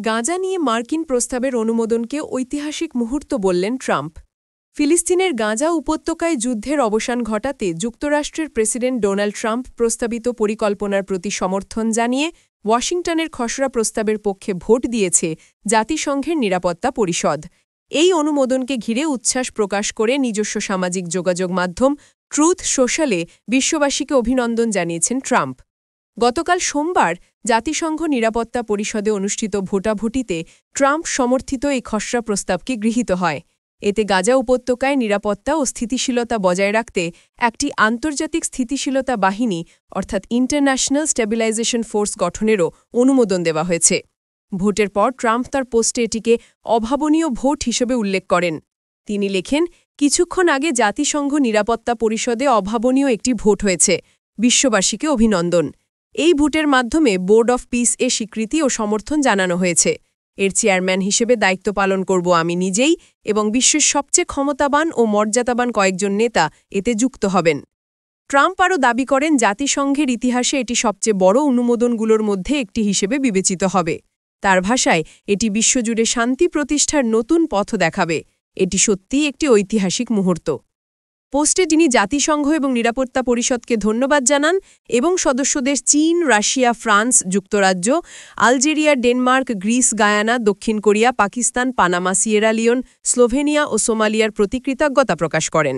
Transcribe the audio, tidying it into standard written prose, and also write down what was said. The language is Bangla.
গাজা নিয়ে মার্কিন প্রস্তাবের অনুমোদনকে ঐতিহাসিক মুহূর্ত বললেন ট্রাম্প। ফিলিস্তিনের গাজা উপত্যকায় যুদ্ধের অবসান ঘটাতে যুক্তরাষ্ট্রের প্রেসিডেন্ট ডোনাল্ড ট্রাম্প প্রস্তাবিত পরিকল্পনার প্রতি সমর্থন জানিয়ে ওয়াশিংটনের খসড়া প্রস্তাবের পক্ষে ভোট দিয়েছে জাতিসংঘের নিরাপত্তা পরিষদ। এই অনুমোদনকে ঘিরে উচ্ছ্বাস প্রকাশ করে নিজস্ব সামাজিক যোগাযোগ মাধ্যম ট্রুথ সোশ্যালে বিশ্ববাসীকে অভিনন্দন জানিয়েছেন ট্রাম্প। গতকাল সোমবার জাতিসংঘ নিরাপত্তা পরিষদে অনুষ্ঠিত ভোটাভুটিতে ট্রাম্প সমর্থিত এই খসড়া প্রস্তাবকে গৃহীত হয়। এতে গাজা উপত্যকায় নিরাপত্তা ও স্থিতিশীলতা বজায় রাখতে একটি আন্তর্জাতিক স্থিতিশীলতা বাহিনী অর্থাৎ ইন্টারন্যাশনাল স্টেবিলাইজেশন ফোর্স গঠনেরও অনুমোদন দেওয়া হয়েছে। ভোটের পর ট্রাম্প তার পোস্টে এটিকে অভাবনীয় ভোট হিসেবে উল্লেখ করেন। তিনি লেখেন, কিছুক্ষণ আগে জাতিসংঘ নিরাপত্তা পরিষদে অভাবনীয় একটি ভোট হয়েছে। বিশ্ববাসীকে অভিনন্দন। এই ভোটের মাধ্যমে বোর্ড অফ পিস এ স্বীকৃতি ও সমর্থন জানানো হয়েছে। এর চেয়ারম্যান হিসেবে দায়িত্ব পালন করব আমি নিজেই এবং বিশ্বের সবচেয়ে ক্ষমতাবান ও মর্যাদাবান কয়েকজন নেতা এতে যুক্ত হবেন। ট্রাম্প আরও দাবি করেন জাতিসংঘের ইতিহাসে এটি সবচেয়ে বড় অনুমোদনগুলোর মধ্যে একটি হিসেবে বিবেচিত হবে। তার ভাষায়, এটি বিশ্বজুড়ে শান্তি প্রতিষ্ঠার নতুন পথ দেখাবে। এটি সত্যিই একটি ঐতিহাসিক মুহূর্ত। পোস্টে তিনি জাতিসংঘ এবং নিরাপত্তা পরিষদকে ধন্যবাদ জানান এবং সদস্য দেশ চীন, রাশিয়া, ফ্রান্স, যুক্তরাজ্য, আলজেরিয়া, ডেনমার্ক, গ্রিস, গায়ানা, দক্ষিণ Korea, Pakistan, Panama, Sierra Leone, Slovenia ও সোমালিয়ার প্রতি কৃতজ্ঞতা প্রকাশ করেন।